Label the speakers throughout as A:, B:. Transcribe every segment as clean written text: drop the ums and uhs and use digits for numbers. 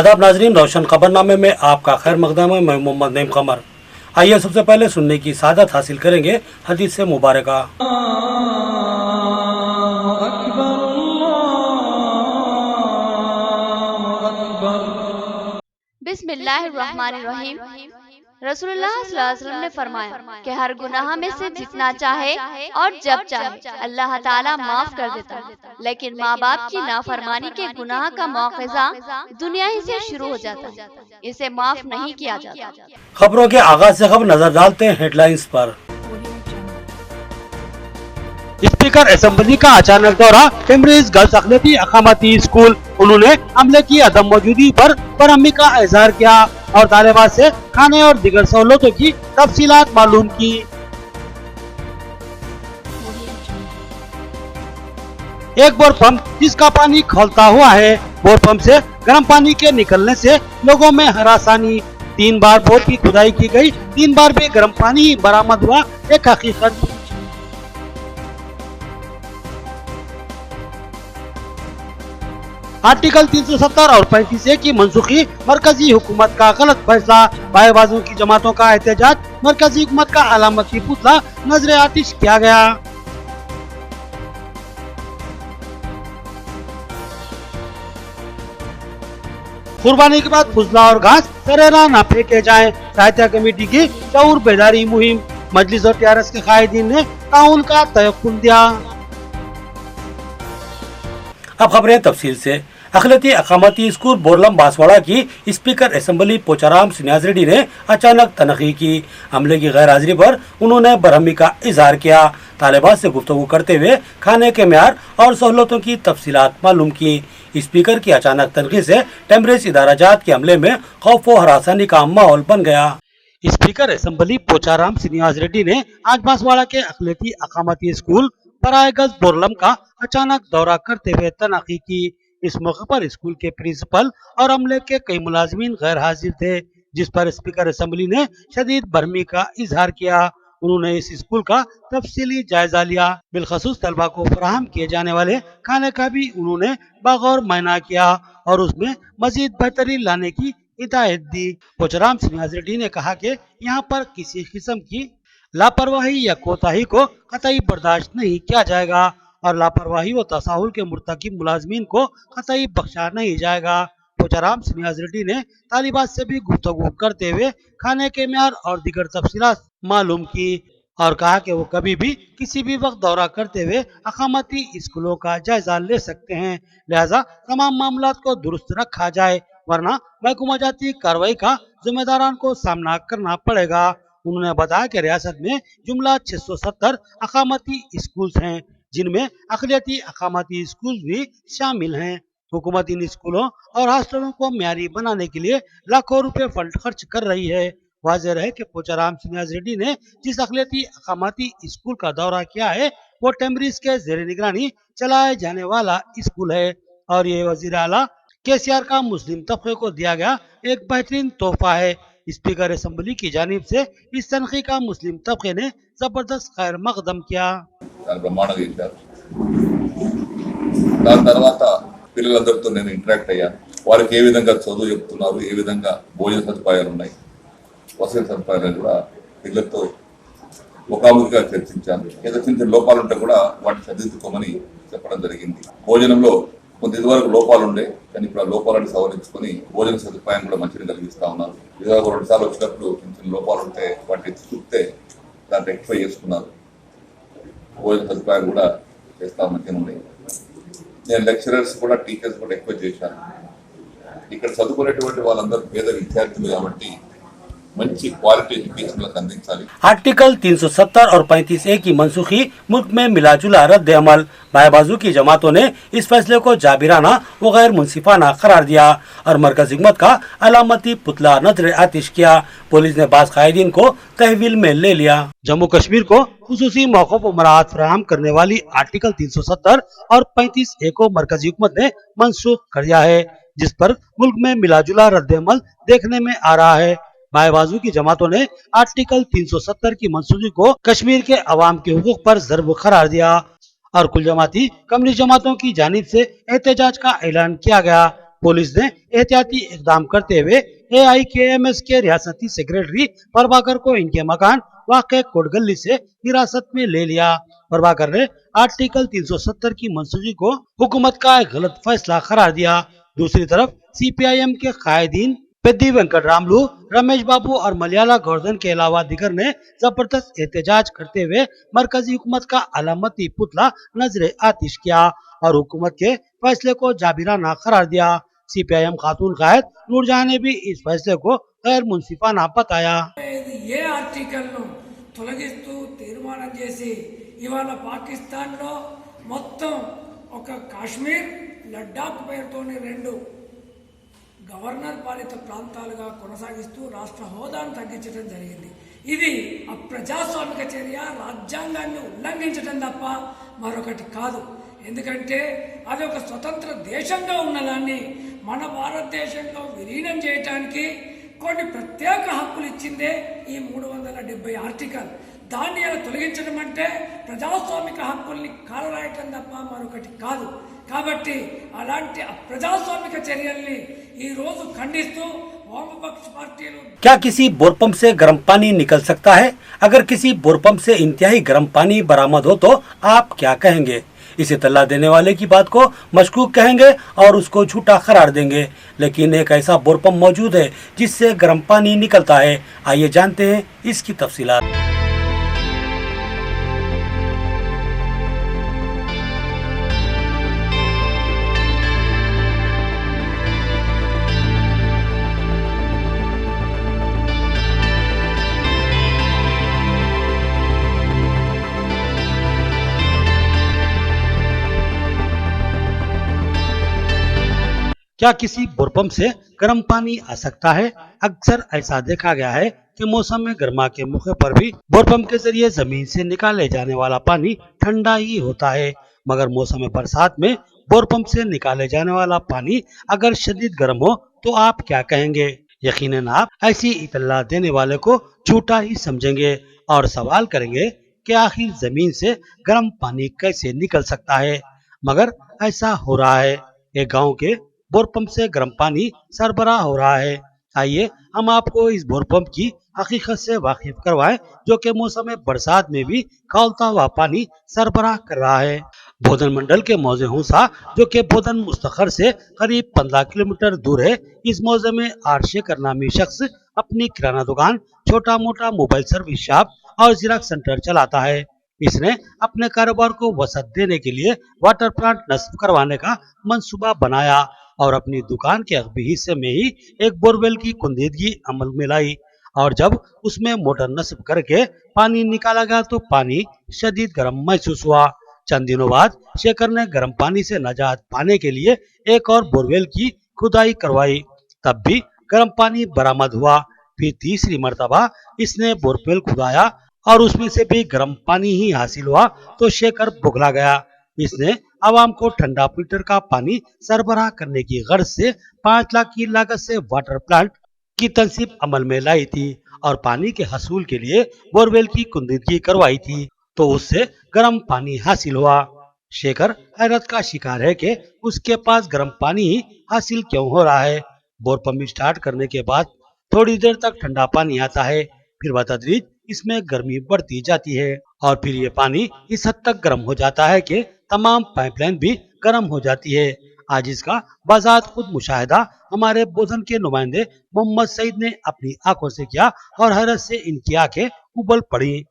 A: आदाब नाजरीन, रोशन खबरनामे में आपका खैर मकदम है। मैं मोहम्मद नईम कमर। आइए सबसे पहले सुनने की सादत हासिल करेंगे हदीस से मुबारका।
B: बिस्मिल्लाहिर्रहमानिर्रहीम। रसूलुल्लाह सल्लल्लाहु अलैहि वसल्लम ने फरमाया कि हर गुनाह में से जितना चाहे और जब चाहे अल्लाह ताला माफ कर देता है, लेकिन माँ बाप की नाफरमानी के गुनाह का मौक़िज़ा दुनिया ही से शुरू हो जाता है, इसे माफ नहीं किया जाता।
A: खबरों के आगाज से खबर नजर डालते हैं हेडलाइंस पर। स्पीकर असेंबली का अचानक दौरा टेम्ब्रिज गर्ल्स अखिलती अकामती स्कूल। उन्होंने अमले की अदम मौजूदगी पर बरहमी का इजहार किया और तालिबात से खाने और दीगर सहूलतों की तफसीलात मालूम की। एक बोर पंप जिसका पानी खौलता हुआ है। बोर पंप से गर्म पानी के निकलने से लोगों में हरासानी। 3 बार बोर की खुदाई की गई, 3 बार भी गर्म पानी बरामद हुआ, एक हकीकत। आर्टिकल 370 और 35A की मनसूखी, मरकजी हुकूमत का गलत फैसला। बाएबाजों की जमातों का एहतजाज, मरकजी हुकूमत का अलामती पुतला नजर आतिश किया गया। कुर्बानी के बाद फुजला और घास सरेरा न फेंके जाएं। सहायता कमेटी की शऊर बेदारी मुहिम। मजलिस और टीआरएस के कायदीन ने ताउन का तयक्कुन दिया। अब खबरें तफसील से। अखिलती अकामती स्कूल बोरलम बांसवाड़ा की स्पीकर असेंबली पोचाराम नियाज रेड्डी ने अचानक तनखी की। अमले की गैर हाजिरी पर उन्होंने बरहमी का इजहार किया। तालिबात से गुफ्तगू करते हुए खाने के म्यार और सहूलतों की तफसीलात मालूम की। स्पीकर की अचानक तनखी से टेम्ब्रिज इदाराजात के अमले में खौफ व हरासानी का माहौल बन गया। स्पीकर असेंबली पोचाराम नियाज रेड्डी ने आज बांसवाड़ा के अखिलती अकामती स्कूल परायगज बोरलम का अचानक दौरा करते हुए तनखी की। इस मौके पर स्कूल के प्रिंसिपल और अमले के कई मुलाजमीन गैर हाजिर थे, जिस पर स्पीकर असेंबली ने शदीद बरहमी का इजहार किया। उन्होंने इस स्कूल का तफसीली जायजा लिया। बिलखसूस तलबा को फराहम किए जाने वाले खाने का भी उन्होंने बगौर मायना किया और उसमें मजीद बेहतरी लाने की हिदायत दी। पोचाराम नियाज रेड्डी ने कहा कि यहाँ पर किसी किस्म की लापरवाही या कोताही को कतई बर्दाश्त नहीं किया जाएगा और लापरवाही व तसाहुल के मुर्तकिब मुलाजमीन को कतई बख्शा नहीं जाएगा। पोचाराम नियाज रेड्डी ने तालिबात से भी गुफ्तगू करते हुए खाने के म्यार और दीगर तफसीलात मालूम की और कहा कि वो कभी भी किसी भी वक्त दौरा करते हुए अकामती स्कूलों का जायजा ले सकते हैं, लिहाजा तमाम मामलात को दुरुस्त रखा जाए, वरना महकूमा जाती कार्रवाई का जिम्मेदारान को सामना करना पड़ेगा। उन्होंने बताया कि रियासत में जुमला 670 अकामती स्कूल हैं, जिनमें अखिलती अकामती स्कूल भी शामिल हैं। हुकूमत इन स्कूलों और हॉस्टलों को म्यारी बनाने के लिए लाखों रुपए फंड खर्च कर रही है। वाज़ेह है कि पोचाराम नियाज रेड्डी ने जिस अखिलती अकामती स्कूल का दौरा किया है वो टेम्ब्रिज के जेर निगरानी चलाए जाने वाला स्कूल है और ये वजीर आला केसीआर का मुस्लिम तबके को दिया गया एक बेहतरीन तोहफा है। स्पीकर असेंबली की जानिब से इस तनखी का मुस्लिम तबके ने जबरदस्त खैर मकदम किया।
C: బ్రహ్మాండంగా ఇచ్చారు। దాని తర్వాత పిల్లలందరితో నేను ఇంటరాక్ట్ అయ్యాను. వారికి ఏ విధంగా చదువు చెప్తున్నారు, ఏ విధంగా భోజన సదుపాయాలు ఉన్నాయి, వసతి సదుపాయాలు కూడా పిల్లలతో ముఖాముఖిగా చర్చించాను. ఏదో చిన్న లోపాలు ఉంటే కూడా వాటిని సరిదిద్దుకోమని చెప్పడం జరిగింది. భోజనంలో కొంత ఇదివరకు లోపాలు ఉండే, కానీ ఇప్పుడు ఆ లోపాలను సవరించుకొని భోజన సదుపాయం కూడా మంచిగా కలిగిస్తా ఉన్నారు. ఇదివరకు 2 సార్లు వచ్చినప్పుడు చిన్న లోపాలు ఉంటే వాటిని చూస్తే దాన్ని రెక్టిఫై చేసుకున్నారు. భోజన సదుపాయం కూడా చేస్తా మంచిగా ఉన్నాయి. నేను లెక్చరర్స్ కూడా టీచర్స్ కూడా ఎక్కువ చేశాను. ఇక్కడ చదువుకునేటువంటి వాళ్ళందరూ పేద విద్యార్థులు కాబట్టి మంచి క్వాలిటీ ఎడ్యుకేషన్ అందించాలి।
A: आर्टिकल 370 और 35A की मनसूखी मुल्क में मिलाजुला रद्द अमल। बाएबाजू की जमातों ने इस फैसले को जाबिराना व गैर मुनसिफाना करार दिया और मरकजी हुकूमत का अलामती पुतला नजर आतिश किया। पुलिस ने बाज़ कायदीन को तहवील में ले लिया। जम्मू कश्मीर को खुसूसी मौकों पर मराहत फराहम करने वाली आर्टिकल 370 और 35A को मरकजी हुकूमत ने मनसूख कर दिया है, जिस पर मुल्क में मिलाजुला रद्द अमल देखने में आ रहा है। बाएबाजू की जमातों ने आर्टिकल 370 की मंसूखी को कश्मीर के अवाम के हुकूक पर ज़र्ब करार दिया और कुल जमाती कम्युनिस्ट जमातों की जानिब से एहतजाज का ऐलान किया गया। पुलिस ने एहतियाती इकदाम करते हुए AIKMS के रियासती सेक्रेटरी प्रभाकर को इनके मकान वाक़े कोटगली से हिरासत में ले लिया। प्रभाकर ने आर्टिकल 370 की मंजूरी को हुकूमत का एक गलत फैसला करार दिया। दूसरी तरफ CPIM के कायदीन पेद्दी वेंकटरामलू, रमेश बाबू और मलयाला गोवर्धन के अलावा दिगर ने जबरदस्त एहतजाज करते हुए मरकजी हुकूमत का अलामती पुतला नजरे आतिश किया और हुकूमत के फैसले को जाबिराना करार दिया। CPIM खातून कायद नूरजहां ने भी इस फैसले को गैर मुंसिफाना बताया।
D: ఏ ఆర్టికల్ను తొలగిస్తూ తీర్మానం చేసి ఇవాళ పాకిస్తాన్లో మొత్తం ఒక కాశ్మీర్ లడ్డాఖ్ పేరుతోని రెండు గవర్నర్ పాలిత ప్రాంతాలుగా కొనసాగిస్తూ రాష్ట్ర హోదాను తగ్గించడం జరిగింది. ఇది అప్రజాస్వామిక చర్య, రాజ్యాంగాన్ని ఉల్లంఘించడం తప్ప మరొకటి కాదు. ఎందుకంటే అది ఒక స్వతంత్ర దేశంగా ఉన్నదాన్ని మన భారతదేశంలో విలీనం చేయడానికి కొన్ని ప్రత్యేక హక్కులు ఇచ్చిందే ఈ 370 ఆర్టికల్. దాన్ని అలా తొలగించడం అంటే ప్రజాస్వామిక హక్కుల్ని కాలరాయటం తప్ప మరొకటి కాదు. కాబట్టి అలాంటి అప్రజాస్వామిక చర్యల్ని ఈ రోజు ఖండిస్తూ వామపక్ష పార్టీలు
A: क्या किसी बोरपंप से गर्म पानी निकल सकता है? अगर किसी बोरपंप से इंतहाई गर्म पानी बरामद हो तो आप क्या कहेंगे? इसे तल्ला देने वाले की बात को मशकूक कहेंगे और उसको झूठा करार देंगे। लेकिन एक ऐसा बोरपंप मौजूद है जिससे गर्म पानी निकलता है। आइए जानते हैं इसकी तफसीलात। क्या किसी बोरपंप से गर्म पानी आ सकता है? अक्सर ऐसा देखा गया है कि मौसम में गर्मा के मौके पर भी बोरपंप के जरिए जमीन से निकाले जाने वाला पानी ठंडा ही होता है, मगर मौसम बरसात में बोरपंप से निकाले जाने वाला पानी अगर शदीद गर्म हो तो आप क्या कहेंगे? यकीनन आप ऐसी इतला देने वाले को झूठा ही समझेंगे और सवाल करेंगे कि आखिर जमीन से गर्म पानी कैसे निकल सकता है, मगर ऐसा हो रहा है। एक गाँव के बोरपंप से गर्म पानी सरबराह हो रहा है। आइए हम आपको इस बोरपंप की हकीकत से वाकिफ करवाएं जो कि मौसम बरसात में भी खौलता हुआ पानी सरबराह कर रहा है। बोधन मंडल के मौजे हुसा जो कि बोधन मुस्तखर से करीब 15 किलोमीटर दूर है, इस मौजे में आरशेखर नामी शख्स अपनी किराना दुकान, छोटा मोटा मोबाइल सर्विस शॉप और जिराक्स सेंटर चलाता है। इसने अपने कारोबार को वसत देने के लिए वाटर प्लांट नस्ब करवाने का मंसूबा बनाया और अपनी दुकान के अगबी हिस्से में ही एक बोरवेल की कुंदीदगी अमल में लाई और जब उसमें मोटर नस्ब करके पानी निकाला गया तो पानी शदीद गर्म महसूस हुआ। चंद दिनों बाद शेखर ने गर्म पानी से निजात पाने के लिए एक और बोरवेल की खुदाई करवाई, तब भी गर्म पानी बरामद हुआ। फिर तीसरी मर्तबा इसने बोरवेल खुदाया और उसमें से भी गर्म पानी ही हासिल हुआ तो शेखर बुगला गया। इसने आवाम को ठंडा फिल्टर का पानी सरबराह करने की गर्ज से 5 लाख की लागत से वाटर प्लांट की तनसीब अमल में लाई थी और पानी के हसूल के लिए बोरवेल की कुंदीदगी करवाई थी तो उससे गर्म पानी हासिल हुआ। शेखर हैरत का शिकार है कि उसके पास गर्म पानी ही हासिल क्यों हो रहा है। बोरपंप स्टार्ट करने के बाद थोड़ी देर तक ठंडा पानी आता है, फिर बतदरीज इसमें गर्मी बढ़ती जाती है और फिर ये पानी इस हद तक गर्म हो जाता है कि तमाम पाइपलाइन भी गर्म हो जाती है। आज इसका बाज़ात खुद मुशाहिदा हमारे बोधन के नुमाइंदे मोहम्मद सईद ने अपनी आंखों से किया और हैरत से इनकी आंखें उबल पड़ी।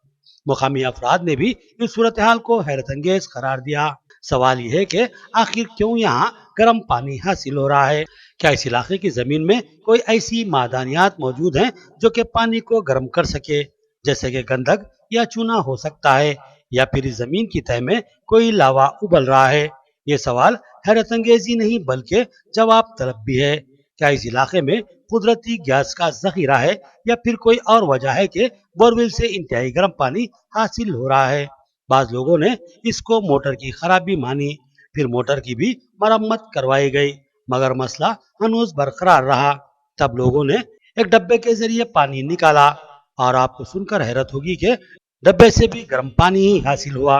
A: मुकामी अफराद ने भी इस सूरत हाल को हैरत अंगेज करार दिया। सवाल यह है कि आखिर क्यों यहाँ गर्म पानी हासिल हो रहा है? क्या इस इलाके की जमीन में कोई ऐसी मादानियात मौजूद हैं जो कि पानी को गर्म कर सके, जैसे कि गंधक या चूना हो सकता है, या फिर इस जमीन की तह में कोई लावा उबल रहा है? ये सवाल हैरत अंगेजी नहीं बल्कि जवाब तलब भी है। क्या इस इलाके में कुदरती गैस का जखीरा है या फिर कोई और वजह है कि बोरवेल से इंतहाई गर्म पानी हासिल हो रहा है? बाज लोगों ने इसको मोटर की खराबी मानी, फिर मोटर की भी मरम्मत करवाई गई, मगर मसला हनूज बरकरार रहा। तब लोगों ने एक डब्बे के जरिए पानी निकाला और आपको सुनकर हैरत होगी कि डब्बे से भी गर्म पानी ही हासिल हुआ।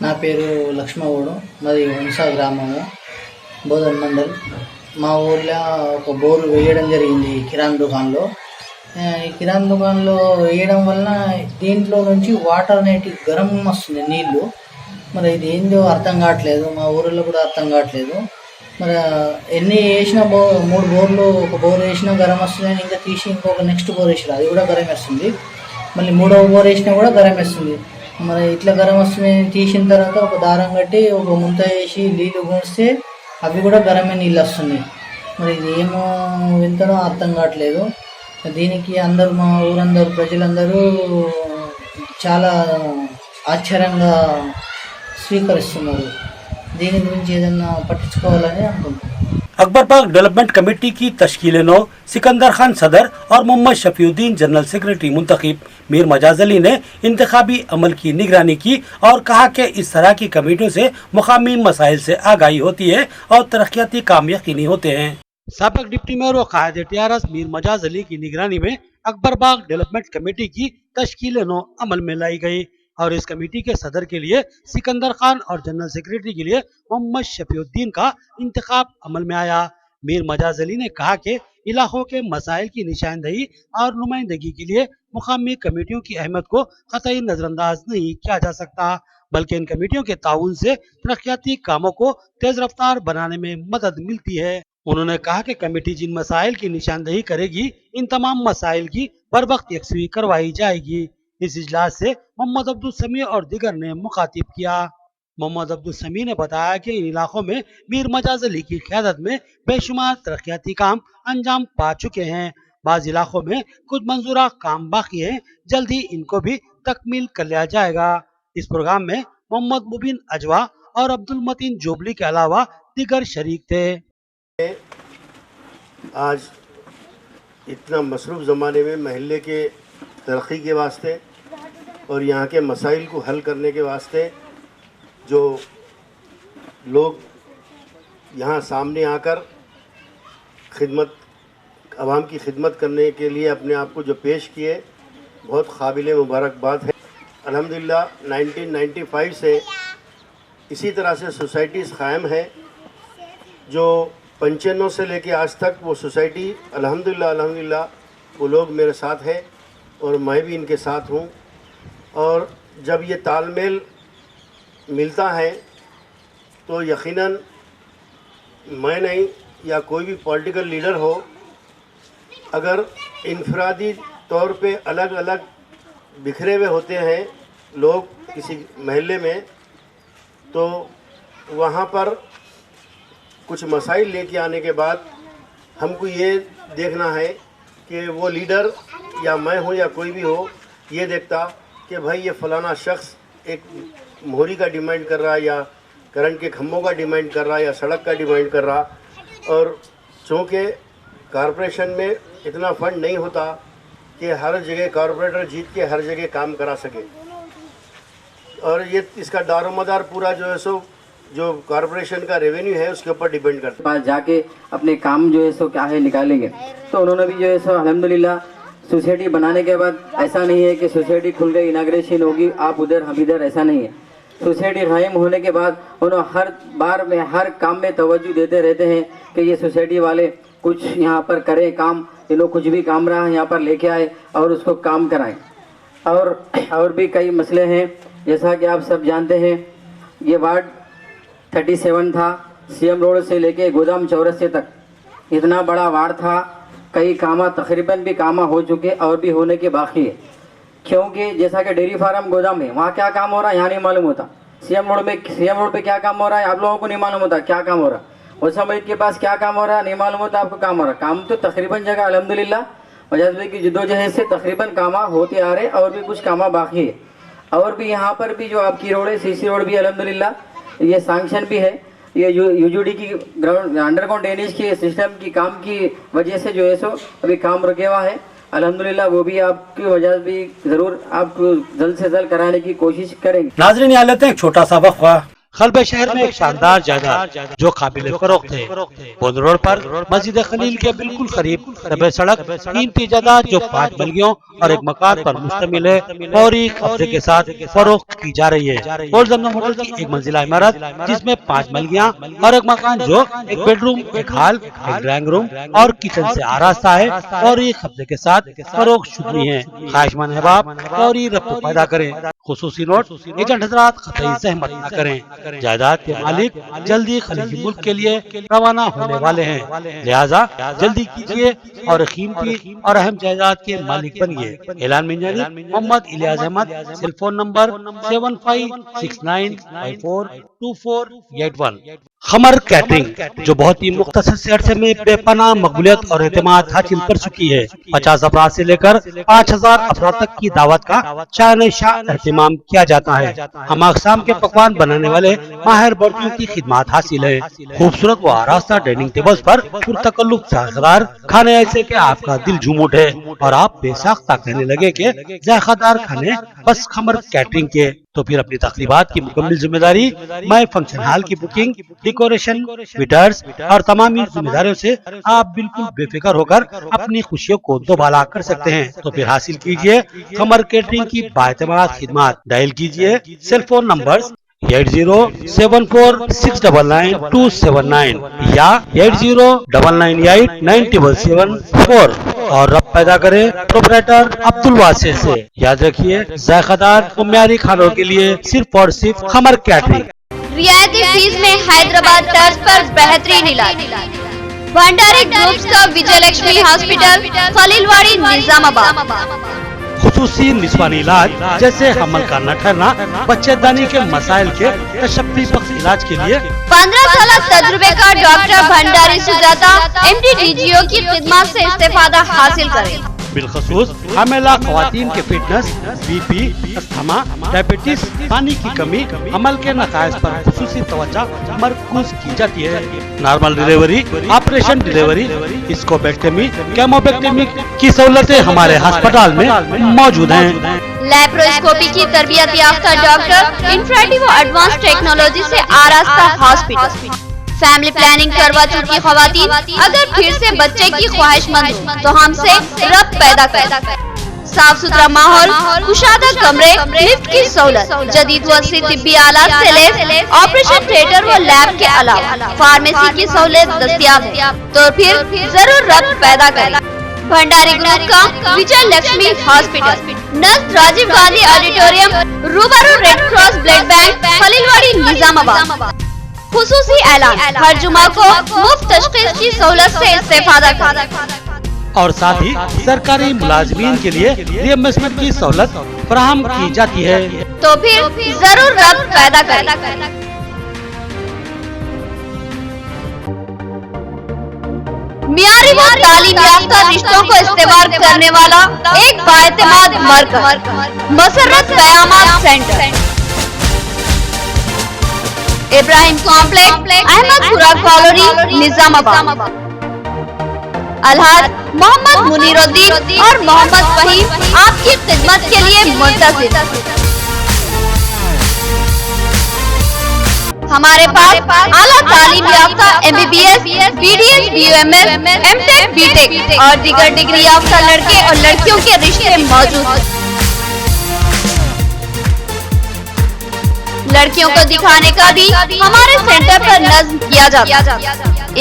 E: నా పేరు లక్ష్మగౌడు, మాది వంశా గ్రామము, బోధన్ మండల్. మా ఊర్లో ఒక బోరు వేయడం జరిగింది ఈ కిరాణా దుకాణంలో. ఈ కిరాణా దుకాణంలో వేయడం వలన దీంట్లో నుంచి వాటర్ అనేటి గరం వస్తుంది, నీళ్లు. మరి ఇది ఏందో అర్థం కావట్లేదు, మా ఊరిలో కూడా అర్థం కావట్లేదు. మరి ఎన్ని వేసినా 3 బోర్లు, ఒక బోర్ వేసినా గరం వస్తుంది, ఇంకా తీసి ఇంకొక నెక్స్ట్ బోర్ వేసినా అది కూడా గరం వేస్తుంది, మళ్ళీ 3వ బోర్ వేసినా కూడా గరం వేస్తుంది. మరి ఇట్లా గరం వస్తుంది, తీసిన తర్వాత ఒక దారం కట్టి ఒక ముంత వేసి నీళ్ళు పోస్తే అవి కూడా గరమే నీళ్ళు వస్తున్నాయి. మరి ఇది ఏమో వింతనో అర్థం కావట్లేదు. దీనికి అందరూ, మా ఊరందరూ, ప్రజలందరూ చాలా ఆశ్చర్యంగా స్వీకరిస్తున్నారు. దీని గురించి ఏదన్నా పట్టించుకోవాలని అనుకుంటున్నాను.
A: अकबर बाग डेवलपमेंट कमेटी की तश्कील नौ सिकंदर खान सदर और मोहम्मद शफीउद्दीन जनरल सेक्रेटरी मुंतखब मीर मजाज अली ने इंतखाबी अमल की निगरानी की और कहा कि इस तरह की कमेटियों से मुकामी मसाइल से आगाही होती है और तरक्याती काम यकीनी होते हैं। साबिक डिप्टी मेयर व कायद टीआरएस मीर मजाज अली की निगरानी में अकबर बाग डेवलपमेंट कमेटी की तश्कील नौ अमल में लाई गई और इस कमेटी के सदर के लिए सिकंदर खान और जनरल सेक्रेटरी के लिए मोहम्मद शफीउद्दीन का इंतखाब अमल में आया। मीर मजाज अली ने कहा कि इलाकों के मसाइल की निशानदही और नुमाइंदगी के लिए मुकामी कमेटियों की अहमियत को कतई नजरअंदाज नहीं किया जा सकता, बल्कि इन कमेटियों के ताउन से तरक्याती कामों को तेज रफ्तार बनाने में मदद मिलती है। उन्होंने कहा कि कमेटी जिन मसाइल की निशानदही करेगी, इन तमाम मसाइल की बर वक्त यकसुई करवाई जाएगी। इस इजलास से मोहम्मद अब्दुल समी और दीगर ने मुखातिब किया। मोहम्मद अब्दुल समी ने बताया कि इन इलाकों में मीर मजाज अली की क़यादत में बेशुमार तरक्याती काम अंजाम पा चुके हैं। बाज़ इलाकों में कुछ मंजूरा काम बाकी है, जल्द ही इनको भी तकमील कर लिया जाएगा। इस प्रोग्राम में मोहम्मद मुबीन अजवा और अब्दुल मतीन जोबली के अलावा दीगर शरीक थे।
F: आज इतना मसरूफ़ ज़माने में महल्ले के तरक्की के वास्ते और यहाँ के मसाइल को हल करने के वास्ते जो लोग यहाँ सामने आकर खिदमत, आवाम की खिदमत करने के लिए अपने आप को जो पेश किए, बहुत काबिल मुबारकबाद है। अल्हम्दुलिल्लाह 1995 से इसी तरह से सोसाइटीज़ क़ायम है, जो 95 से लेके आज तक वो सोसाइटी अल्हम्दुलिल्लाह वो लोग मेरे साथ है और मैं भी इनके साथ हूँ। और जब ये तालमेल मिलता है तो यकीनन मैं नहीं या कोई भी पॉलिटिकल लीडर हो, अगर इनफरादी तौर पे अलग अलग बिखरे हुए होते हैं लोग किसी महल्ले में, तो वहाँ पर कुछ मसाइल लेके आने के बाद हमको ये देखना है कि वो लीडर या मैं हूँ या कोई भी हो, ये देखता कि भाई ये फ़लाना शख्स एक मोहरी का डिमांड कर रहा है या करंट के खम्भों का डिमांड कर रहा है या सड़क का डिमांड कर रहा, और चूँकि कॉरपोरेशन में इतना फंड नहीं होता कि हर जगह कॉरपोरेटर जीत के हर जगह काम करा सके, और ये इसका दारोमदार पूरा जो है सो जो कॉरपोरेशन का रेवेन्यू है उसके ऊपर डिपेंड करता है।
G: पास जाके अपने काम जो है सो क्या है निकालेंगे। तो उन्होंने भी जो है सो अल्हम्दुलिल्लाह सोसाइटी बनाने के बाद ऐसा नहीं है कि सोसाइटी खुल गई, इनाग्रेशन होगी, आप उधर हम इधर, ऐसा नहीं है। सोसाइटी कायम होने के बाद उन्होंने हर बार में हर काम में तवज्जो देते रहते हैं कि ये सोसाइटी वाले कुछ यहाँ पर करें काम, ये लोग कुछ भी काम रहा है यहाँ पर लेके आए और उसको काम कराएं। और भी कई मसले हैं, जैसा कि आप सब जानते हैं ये वार्ड 37 था, सीएम रोड से लेके गोदाम चौरस्ते तक इतना बड़ा वार्ड था। कई कामा तकरीबन भी कामा हो चुके और भी होने के बाकी है, क्योंकि जैसा कि डेयरी फार्म गोदाम है, वहाँ क्या काम हो रहा है यहाँ नहीं मालूम होता। सीएम रोड पे क्या काम हो रहा है आप लोगों को नहीं मालूम होता क्या काम हो रहा है। वैसा मरीज के पास क्या काम हो रहा है नहीं मालूम होता आपको काम हो रहा है। काम तो तकरीबन जगह अल्हम्दुलिल्लाह मजाज भाई की जद्दोजहद से तकरीबन कामा होते आ रहे, और भी कुछ कामा बाकी है। और भी यहाँ पर भी जो आपकी रोड है सीसी रोड भी अल्हम्दुलिल्लाह ये सैंक्शन भी है। ये यूजीडी की ग्राउंड अंडरग्राउंड ड्रेनेज की सिस्टम की काम की वजह से जो है सो अभी काम रुके हुआ है। अल्हम्दुलिल्लाह वो भी आपकी वजह भी जरूर आपको जल्द से जल्द कराने की कोशिश करेंगे।
A: नाज़रीन, यहाँ लेते हैं एक छोटा सा वक्फा। قلب شہر میں ایک شاندار جائیداد جو قابل فروخت ہے۔ بوند روڈ پر مسجد خلیل کے بالکل قریب طبع سڑک قیمتی جائیداد جو 5 ملگیوں اور ایک مکان پر مشتمل ہے فوری قبضے کے ساتھ فروخت کی جا رہی ہے۔ گولڈ زمزم ہوٹل کی 1 منزلہ عمارت جس میں 5 ملگیاں اور ایک مکان جو ایک بیڈ روم، ایک ہال، ایک ڈرائنگ روم اور کچن سے آراستہ ہے فوری قبضے کے ساتھ فروخت شدنی ہے۔ خواہش مند احباب فوری ربط پیدا کریں۔ خصوصی نوٹ: ایجنٹ حضرات قطعی زحمت نہ کریں، جائیداد کے مالک جلدی خلیجی ملک کے لیے روانہ ہونے والے ہیں، لہٰذا جلدی کیجیے اور قیمتی اور اہم جائیداد کے مالک بنیے۔ اعلان من جانب Muhammad Ilyas Ahmad, cell phone number 7569542481۔ خمر کیٹرنگ جو بہت ہی مختصر سے عرصے میں بے پناہ مقبولیت اور اعتماد حاصل کر چکی ہے۔ 50 افراد سے لے کر 5000 افراد تک کی دعوت کا شان شاہ اہتمام کیا جاتا ہے۔ ہم اقسام کے پکوان بنانے والے ماہر برتنوں کی خدمات حاصل ہے۔ خوبصورت و آراستہ ڈائننگ ٹیبلز پر پرتکلف ذائقہ دار کھانے ایسے کہ آپ کا دل جھوم اٹھے اور آپ بے ساختہ کہنے لگے کہ ذائقہ دار کھانے بس خمر کیٹرنگ کے۔ تو پھر اپنی تقریبات کی مکمل ذمہ داری مائے فنکشن ہال کی بکنگ، ڈیکوریشن، ویٹرز اور تمامی ذمہ داریوں سے آپ بالکل بے فکر ہو کر اپنی خوشیوں کو دوبالا کر سکتے ہیں۔ تو پھر حاصل کیجئے خمر کیٹرنگ کی بااعتماد خدمات۔ ڈائل کیجئے سیل فون نمبرز 8074699279 یا 8099897774 اور رب پیدا کریں پروپرائٹر عبدالواسع سے۔ یاد رکھیے ذائقہ دار و معیاری کھانوں کے لیے صرف اور صرف خمر کیٹرنگ۔
B: رعایتی فیس میں حیدرآباد طرز پر بہترین علاج۔ بھنڈاری گروپس کا وجے لکشمی ہاسپٹل، خلیل واڑی، نظام آباد۔
A: خصوصی نسوانی علاج جیسے حمل کا نہ ٹھہرنا، بچے دانی کے مسائل کے تشفی بخش علاج کے لیے
B: 15 سالہ تجربے کا ڈاکٹر بھنڈاری سجاتا MD/DGO کی خدمات سے استفادہ حاصل کریں۔
A: بالخصوص حاملہ خواتین کے فٹنس، BP، استھما، ڈائبٹیز، پانی کی کمی، عمل کے نقائص پر خصوصی توجہ مرکوز کی جاتی ہے۔ نارمل ڈیلیوری، آپریشن ڈیلیوری، اسکوپیکٹمی، کیموپیکٹمی کی سہولتیں ہمارے ہسپتال میں موجود ہیں۔
B: لیپروسکوپی کی تربیت یافتہ ڈاکٹر، انفرادی و ایڈوانس ٹیکنالوجی سے آراستہ ہاسپٹل۔ فیملی پلاننگ کروا چکی خواتین اگر پھر سے بچے کی خواہش مند ہو تو ہم سے ربط پیدا کریں۔ صاف ستھرا ماحول، کشادہ کمرے، لفٹ کی سہولت، جدید و اصلی طبی آلات سے لیس آپریشن تھیٹر و لیب کے علاوہ فارمیسی کی سہولت دستیاب ہے۔ تو پھر ضرور ربط پیدا کریں۔ بھنڈاری گروپ کا وجے لکشمی ہاسپٹل، نزد راجیو گاندھی آڈیٹوریم، روبرو ریڈ کراس بلڈ بینک، خلیل واڑی، نظام آباد۔ خصوصی اعلان: ہر جمعہ کو مفت تشخیص کی سہولت سے استفادہ کریں
A: اور ساتھ ہی سرکاری ملازمین کے لیے ری ایمبرسمنٹ کی سہولت فراہم کی جاتی ہے۔
B: تو پھر ضرور ربط پیدا کریں۔ معیاری و تعلیم یافتہ رشتوں کو استوار کرنے والا ایک بااعتماد مرکز، مسرت قیامات سینٹر، ابراہیم کمپلیکس، احمد پورہ کالونی، نظام آباد۔ الحاج محمد منیر الدین اور محمد فہیم آپ کی خدمت کے لیے منتظر۔ ہمارے پاس اعلیٰ تعلیم یافتہ MBBS، BDS، BUMS، M.Tech، B.Tech اور دیگر ڈگری یافتہ لڑکے اور لڑکیوں کے رشتے موجود ہیں۔ لڑکیوں کو دکھانے کا بھی ہمارے سینٹر پر نظم کیا جاتا ہے۔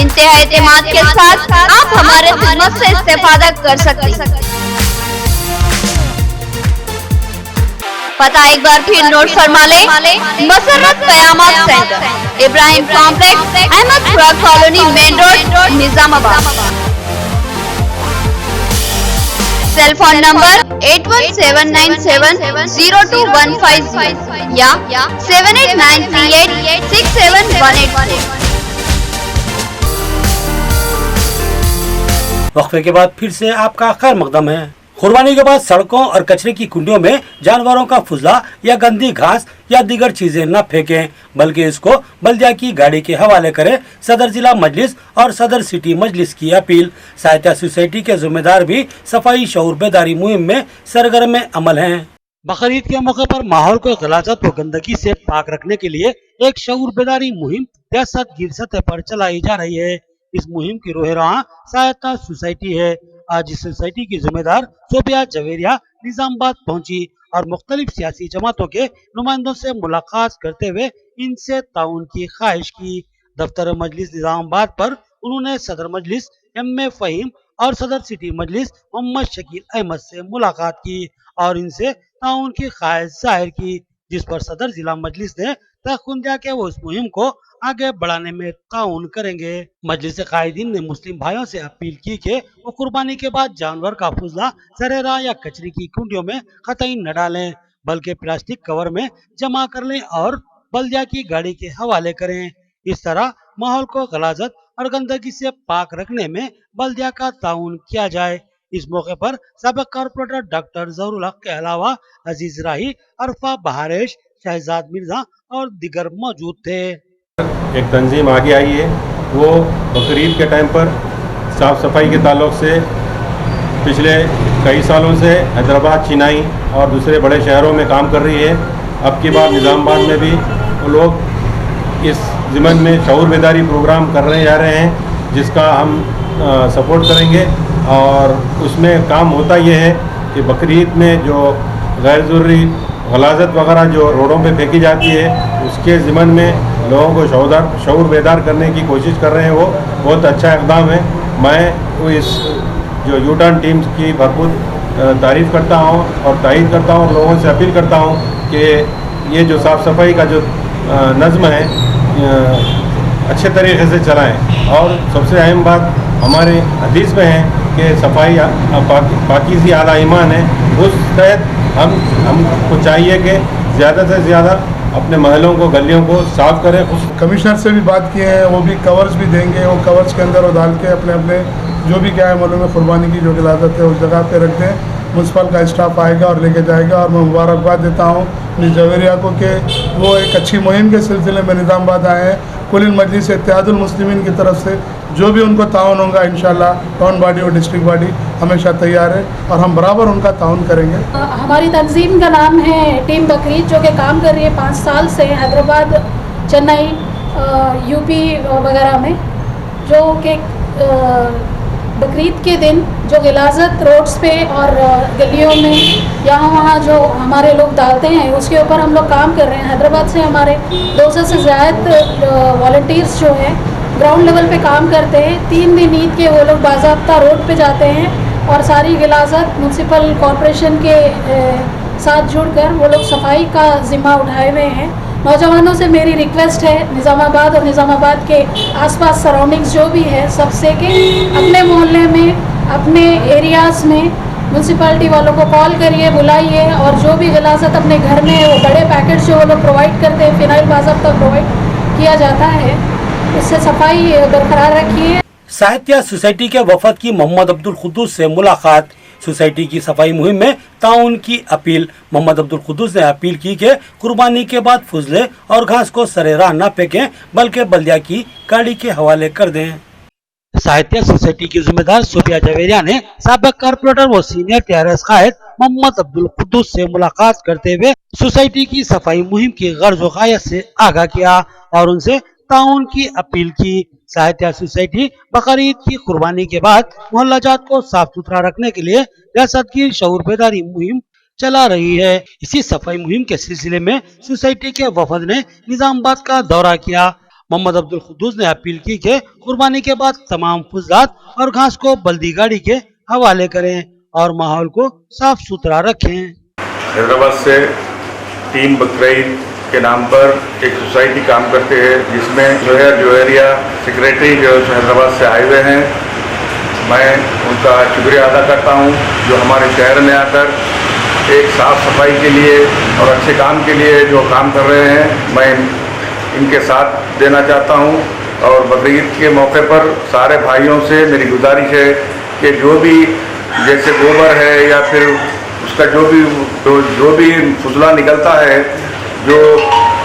B: انتہائی اعتماد کے ساتھ آپ ہمارے خدمت سے استفادہ کر سکتے ہیں۔ پتہ ایک بار پھر نوٹ فرما لیں: مسرت قیامات سینٹر، ابراہیم کمپلیکس، احمد پورہ کالونی، مین روڈ، نظام آباد۔ سیل فون نمبر 8179702150 یا 7893867184۔
A: وقفے کے بعد پھر سے آپ کا خیر مقدم ہے۔ قربانی کے بعد سڑکوں اور کچرے کی کنڈیوں میں جانوروں کا فضلہ یا گندی گھاس یا دیگر چیزیں نہ پھینکیں، بلکہ اس کو بلدیہ کی گاڑی کے حوالے کریں۔ صدر ضلع مجلس اور صدر سٹی مجلس کی اپیل۔ ساہتیہ سوسائٹی کے ذمہ دار بھی صفائی شعور بیداری مہم میں سرگرم عمل ہیں۔ बकरीद के मौके पर माहौल को गलाजत व गंदगी से पाक रखने के लिए एक शऊर बेदारी मुहिम रियासत गिर सतह पर चलाई जा रही है। इस मुहिम की रोहरां सहायता सोसाइटी है। आज इस सोसाइटी की जिम्मेदार सोफिया जवेरिया निजामाबाद पहुंची और मुख्तलिफ सियासी जमातों के नुमाइंदों से मुलाकात करते हुए इनसे ताउन की ख्वाहिश की। दफ्तर मजलिस निजामाबाद पर उन्होंने सदर मजलिस एम.ए. फहीम और सदर सिटी मजलिस मोहम्मद शकील अहमद से मुलाकात की और इनसे ताउन की ख्वाहिश जाहिर की, जिस पर सदर जिला मजलिस ने तयख्खुन दिया कि वो इस मुहिम को आगे बढ़ाने में ताउन करेंगे। मजलिस कायदीन ने मुस्लिम भाइयों से अपील की कि वो कुर्बानी के बाद जानवर का फुजला सरेरा या कचरे की कुंडियों में कतई न डालें, बल्कि प्लास्टिक कवर में जमा कर लें और बल्दिया की गाड़ी के हवाले करें। इस तरह माहौल को गलाजत और गंदगी से पाक रखने में बल्दिया का ताउन किया जाए। इस मौके पर साबिक कारपोरेटर डॉक्टर जहरुल हक के अलावा अजीज राही, अरफा बहारेश, शहजाद मिर्जा और दिगर मौजूद थे।
H: एक तंजीम आगे आई है, वो बकरीद के टाइम पर साफ़ सफाई के ताल्लुक से पिछले कई सालों से हैदराबाद, चेन्नई और दूसरे बड़े शहरों में काम कर रही है। अब की बार निज़ामाबाद में भी वो लोग इस ज़िमन में शऊर बेदारी प्रोग्राम करने जा रहे हैं, जिसका हम सपोर्ट करेंगे। और उसमें काम होता ये है कि बकरीद में जो गैर ज़रूरी गलाजत वगैरह जो रोडों पे फेंकी जाती है, उसके ज़िमन में लोगों को शऊर बेदार करने की कोशिश कर रहे हैं। वो बहुत अच्छा इक़दाम है। मैं वो इस जो यू टर्न टीम्स की भरपूर तारीफ़ करता हूँ और तायीद करता हूँ और लोगों से अपील करता हूँ कि ये जो साफ़ सफाई का जो नज़्म है अच्छे तरीके से चलाएं। और सबसे अहम बात हमारे हदीस में है कि सफाई पाकीज़ी आला ईमान है। उस तहत हमको चाहिए कि ज़्यादा से ज़्यादा अपने महलों को, गलियों को साफ़ करें।
I: कमिश्नर से भी बात किए हैं, वो भी कवर्स भी देंगे। वो कवर्स के अंदर वो डाल के अपने अपने जो भी क्या है मालूम है कुर्बानी की जो इजाज़त है उस जगह पे रख दें। म्यूनसिपल का स्टाफ आएगा और लेके जाएगा। और मैं मुबारकबाद देता हूँ मिस जवेरिया को कि वो एक अच्छी मुहिम के सिलसिले में निज़ामाबाद आए हैं। कुल मजलिस इत्तेहादुल मुस्लिमीन की तरफ से जो भी उनको ताउन होगा इंशाल्लाह टाउन बॉडी और डिस्ट्रिक्ट बॉडी हमेशा तैयार है और हम बराबर उनका ताउन करेंगे।
J: हमारी तंजीम का नाम है टीम बकरीद, जो कि काम कर रही है 5 साल से हैदराबाद, चेन्नई, यूपी वगैरह में, जो कि बकरीद के दिन जो गिलाजत रोड्स पे और गलियों में यहाँ वहाँ जो हमारे लोग डालते हैं उसके ऊपर हम लोग काम कर रहे हैं। हैदराबाद से हमारे 200 से ज़्यादा वॉलंटियर्स जो हैं ग्राउंड लेवल पे काम करते हैं। 3 दिन ईद के वो लोग बाज़ाब्ता रोड पे जाते हैं और सारी गिलाजत म्यूनसिपल कॉरपोरेशन के साथ जुड़कर वो लोग सफाई का ज़िम्मा उठाए हुए हैं। नौजवानों से मेरी रिक्वेस्ट है निज़ामाबाद और निज़ामाबाद के आसपास सराउंडिंग्स जो भी है सबसे कि अपने मोहल्ले में, अपने एरियाज़ में म्यूनसिपैलिटी वालों को कॉल करिए, बुलाइए और जो भी गिलाजत अपने घर में वो बड़े पैकेट्स जो वो लोग प्रोवाइड करते हैं, फिनाइल बाज़ाब्ता प्रोवाइड किया जाता है, उससे सफाई बरकरार रखिए।
A: साहित्य सोसाइटी के वफद की मोहम्मद अब्दुल कुद्दूस से मुलाकात। सोसाइटी की सफाई मुहिम में ताउन की अपील। मोहम्मद अब्दुल कुद्दूस ने अपील की कि कुर्बानी के बाद फुजले और घास को सरेराह न फेंकें, बल्कि बल्दिया की गाड़ी के हवाले कर दें। साहित्य सोसाइटी की जिम्मेदार सोफिया जवेरिया ने साबिक कारपोरेटर व सीनियर टीआरएस कायद मोहम्मद अब्दुल कुद्दूस से मुलाकात करते हुए सोसाइटी की सफाई मुहिम की गर्ज व गायत से आगाह किया और उनसे ताउन की अपील की। साहित्य सोसाइटी बकरीद की कुर्बानी के बाद मोहल्ला जात को साफ सुथरा रखने के लिए रियासत की शऊर बेदारी मुहिम चला रही है। इसी सफाई मुहिम के सिलसिले में सोसाइटी के वफद ने निजामाबाद का दौरा किया। मोहम्मद अब्दुल कुद्दूस ने अपील की कि कुर्बानी के बाद तमाम फुजलात और घास को बल्दी गाड़ी के हवाले करें और माहौल को साफ सुथरा रखें।
K: हैदराबाद से टीम बकरीद के नाम पर एक सोसाइटी काम करते हैं, जिसमें जोहरिया सेक्रेटरी जो हैदराबाद से आए हुए हैं। मैं उनका शुक्रिया अदा करता हूं जो हमारे शहर में आकर एक साफ़ सफाई के लिए और अच्छे काम के लिए जो काम कर रहे हैं। मैं इनके साथ देना चाहता हूं और बकरीद के मौके पर सारे भाइयों से मेरी गुजारिश है कि जो भी जैसे गोबर है या फिर उसका जो भी फुजला निकलता है जो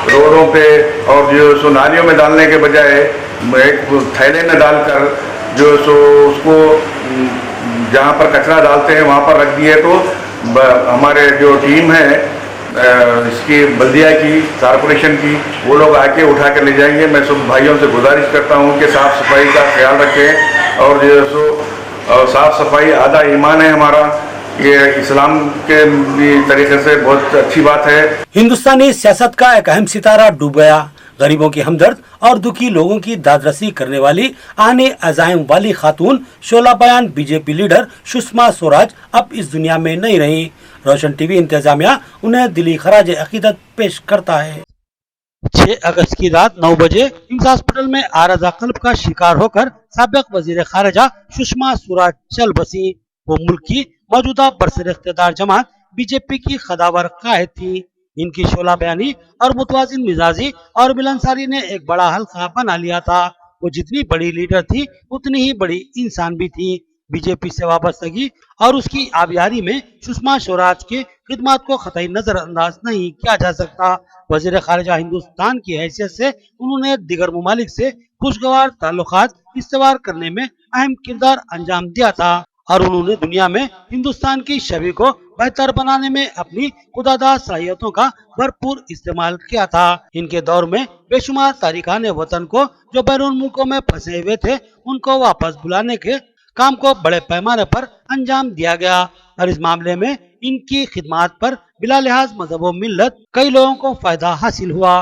K: रोडों पे और जो सो नालियों में डालने के बजाय एक थैले में डालकर जो सो उसको जहाँ पर कचरा डालते हैं वहाँ पर रख दिए तो हमारे जो टीम है इसकी बल्दिया की, कारपोरेशन की, वो लोग आके उठा कर ले जाएंगे। मैं सब भाइयों से गुजारिश करता हूँ कि साफ़ सफाई का ख्याल रखें और जो सो साफ़ सफाई आधा ईमान है हमारा, ये इस्लाम के तरीके से बहुत अच्छी बात है।
A: हिंदुस्तानी सियासत का एक अहम सितारा डूब गया। गरीबों की हमदर्द और दुखी लोगों की दादरसी करने वाली आने अजाइम वाली खातून शोला बयान बीजेपी लीडर सुषमा स्वराज अब इस दुनिया में नहीं रही। रोशन टीवी इंतजामिया उन्हें दिली खराज अकीदत पेश करता है। 6 अगस्त की रात 9 बजे इम्स हॉस्पिटल में आरज़ा कल्ब का शिकार होकर साबिक वजीर खारजा सुषमा स्वराज चल बसी। वो मुल्क की मौजूदा बरसर इख्तियार जमात बीजेपी की खदावर कायद थी। इनकी शोला बयानी और मुतवाजिन मिजाजी और मिलनसारी ने एक बड़ा हल्का बना लिया था। वो जितनी बड़ी लीडर थी उतनी ही बड़ी इंसान भी थी। बीजेपी से वाबस्तगी और उसकी आबियारी में सुषमा स्वराज के खिदमत को कतई नजरअंदाज नहीं किया जा सकता। वजीर खारजा हिंदुस्तान की हैसियत से उन्होंने दिगर ममालिक से खुशगवार ताल्लुकात इस्तेवार करने में अहम किरदार अंजाम दिया था और उन्होंने दुनिया में हिंदुस्तान की छवि को बेहतर बनाने में अपनी खुदादा सलाहियतों का भरपूर इस्तेमाल किया था। इनके दौर में बेशुमार तारिकान वतन को जो बैरून मुल्कों में फंसे हुए थे उनको वापस बुलाने के काम को बड़े पैमाने पर अंजाम दिया गया और इस मामले में इनकी खिदमत पर बिला लिहाज मजहब व मिल्लत कई लोगों को फायदा हासिल हुआ।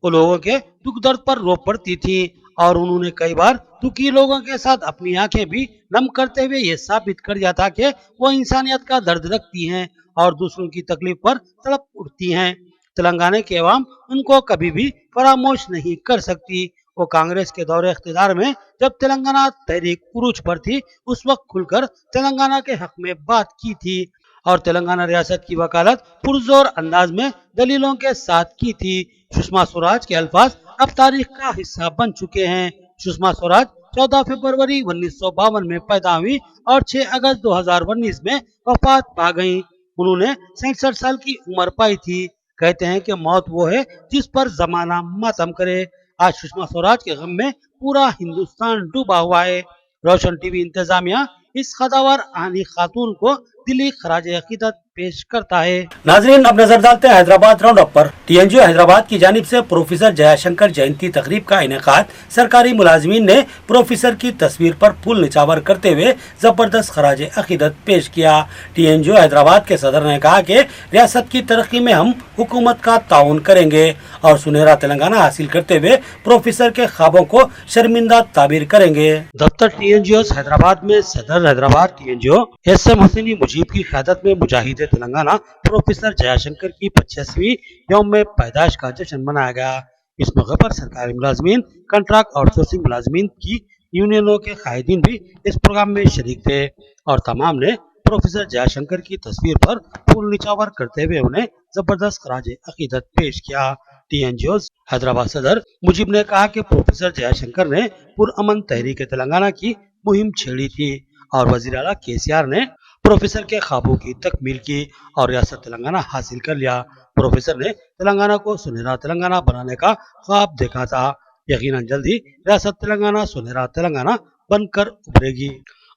A: वो लोगों के दुख दर्द पर रो पड़ती थी और उन्होंने कई बार दुखी लोगों के साथ अपनी आंखें भी नम करते हुए ये साबित कर दिया था कि वो इंसानियत का दर्द रखती हैं और दूसरों की तकलीफ पर तड़प उठती हैं। तेलंगाना के अवाम उनको कभी भी फरामोश नहीं कर सकती। वो कांग्रेस के दौरे इख्तियार में जब तेलंगाना तहरीक उरूज पर थी उस वक्त खुलकर तेलंगाना के हक में बात की थी और तेलंगाना रियासत की वकालत पुरजोर अंदाज में दलीलों के साथ की थी। सुषमा स्वराज के अल्फाज अब तारीख का हिस्सा बन चुके हैं। सुषमा स्वराज 14 फरवरी 1952 में पैदा हुई और 6 अगस्त 2019 में वफात पा गईं। उन्होंने 67 साल की उम्र पाई थी। कहते हैं कि मौत वो है जिस पर जमाना मातम करे। आज सुषमा स्वराज के गम में पूरा हिंदुस्तान डूबा हुआ है। रोशन टीवी इंतजामिया इस खदावर आनी खातून को दिली खराज अकीदत पेश करता है। नाजरीन अब नजर डालते हैं हैदराबाद राउंड अप पर। TNGO हैदराबाद की जानिब से प्रोफेसर जयाशंकर जयंती तकरीब का इनेकाद। सरकारी मुलाजमीन ने प्रोफेसर की तस्वीर पर फूल निछावर करते हुए जबरदस्त खराज अकीदत पेश किया। TNGO हैदराबाद के सदर ने कहा कि रियासत की तरक्की में हम हुकूमत का ताउन करेंगे और सुनहरा तेलंगाना हासिल करते हुए प्रोफेसर के ख्वाबों को शर्मिंदा ताबीर करेंगे। दफ्तर TNGO हैदराबाद में सदर हैदराबाद TNGO SM हुसैनी मुजीब की क़यादत में मुजाहिद तेलंगाना प्रोफेसर जयाशंकर की 85वीं यौम पैदाइश का जश्न मनाया गया। इस मौके पर सरकारी मुलाजमीन, कंट्रैक्ट आउटसोर्सिंग मुलाजमीन की यूनियनों के कायदीन भी इस प्रोग्राम में शरीक थे और तमाम ने प्रोफेसर जयाशंकर की तस्वीर पर फूल निछावर करते हुए उन्हें जबरदस्त खराज अकीदत पेश किया। TNGO हैदराबाद सदर मुजीब ने कहा कि प्रोफेसर जयाशंकर ने पुरअमन तहरीक तेलंगाना की मुहिम छेड़ी थी और वजीर आला KCR ने प्रोफेसर के ख्वाबों की तकमील की और रियासत तेलंगाना हासिल कर लिया। प्रोफेसर ने तेलंगाना को सुनहरा तेलंगाना बनाने का ख्वाब देखा था। यकीनन जल्द ही रियासत तेलंगाना सुनहरा तेलंगाना बनकर उभरेगी।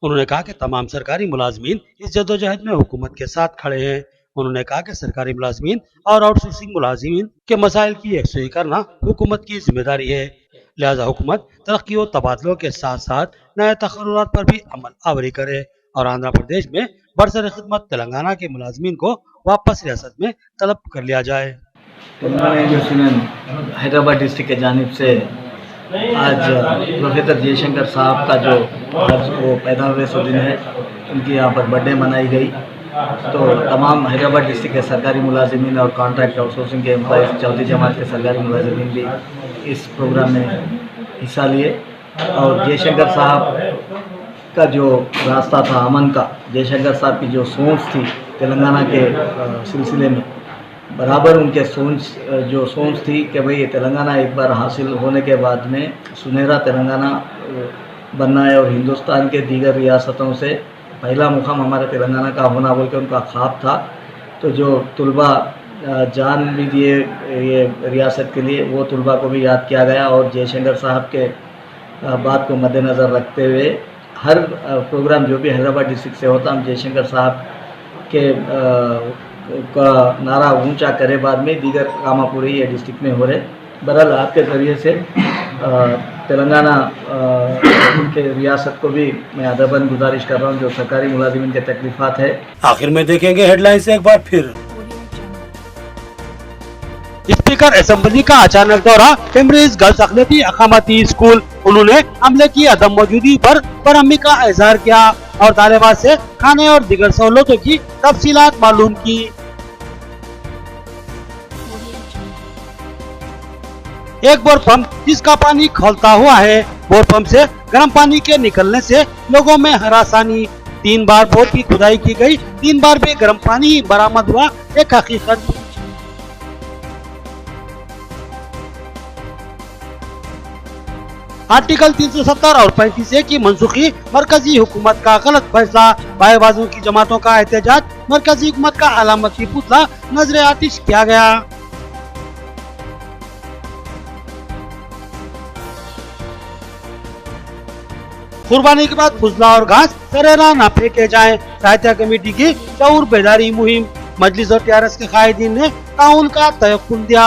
A: उन्होंने कहा कि तमाम सरकारी मुलाजमीन इस जद्दोजहद में हुकूमत के साथ खड़े हैं। उन्होंने कहा कि सरकारी मुलाजमीन और आउटसोर्सिंग मुलाजमीन के मसाइल की यकसुई करना हुकूमत की जिम्मेदारी है। लिहाजा हुकूमत तरक्की और तबादलों के साथ साथ नए तकर्रुरात पर भी अमल आवरी करे और आंध्र प्रदेश में बरसर खिदमत तेलंगाना के मुलाजमीन को वापस रियासत में तलब कर लिया जाए।
L: तेलंगाना यूनियन हैदराबाद डिस्ट्रिक्ट के जानिब से आज प्रोफेसर जयशंकर साहब का जो आज वो पैदा हुए सो दिन है, उनकी यहाँ पर बर्थडे मनाई गई। तो तमाम हैदराबाद डिस्ट्रिक्ट के सरकारी मुलाजिमीन और कॉन्ट्रैक्ट आउटसोर्सिंग के एम्प्लॉइज़, चौथी जमात के सरकारी मुलाजिमीन भी इस प्रोग्राम में हिस्सा लिए और जयशंकर साहब का जो रास्ता था अमन का, जयशंकर साहब की जो सोच थी तेलंगाना के सिलसिले में, बराबर उनके सोच थी कि भाई तेलंगाना एक बार हासिल होने के बाद में सुनहरा तेलंगाना बनना है और हिंदुस्तान के दीगर रियासतों से पहला मुकाम हमारे तेलंगाना का होना बोल के उनका ख्वाब था। तो जो तुलबा जान भी दिए ये रियासत के लिए, वो तुलबा को भी याद किया गया और जयशंकर साहब के बात को मद्देनज़र रखते हुए हर प्रोग्राम जो भी हैदराबाद डिस्ट्रिक्ट से होता, हम जयशंकर साहब के का नारा ऊंचा करे बाद में दीगर काम पूरे ये डिस्ट्रिक्ट में हो रहे। बहरहाल आपके ज़रिए से तेलंगाना के रियासत को भी मैं अदबन गुजारिश कर रहा हूँ, जो सरकारी मुलाजिमिन के तकलीफात है।
A: आखिर में देखेंगे हेडलाइंस एक बार फिर। स्पीकर असेंबली का अचानक दौरा कैम्ब्रिज गर्ल्स अखिलती अकामती स्कूल, उन्होंने अमले की अदम मौजूदगी पर बरहमी का इजहार किया और तालिबात से खाने और दीगर सहूलतों की तफसीलात मालूम की। एक बोर पंप जिसका पानी खौलता हुआ है, बोर पंप से गर्म पानी के निकलने से लोगों में हरासानी। 3 बार बोर की खुदाई की गई, 3 बार भी गर्म पानी बरामद हुआ, एक हकीकत। आर्टिकल 370 और 35A की मनसूखी, मरकजी हुकूमत का गलत फैसला, बाएबाजों की जमातों का एहतजाज, मरकजी हुकूमत का अलामती पुतला नजर आतिश किया गया। कुर्बानी के बाद फुजला और घास सरेरा न फेंके जाएं, सहायता कमेटी की शऊर बेदारी मुहिम, मजलिस और टीआरएस के कायदीन ने ताउन का तयक्कुन दिया।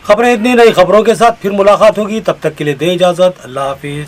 A: खबरें इतनी, नई खबरों के साथ फिर मुलाकात होगी, तब तक के लिए दें इजाजत, अल्लाह हाफिज।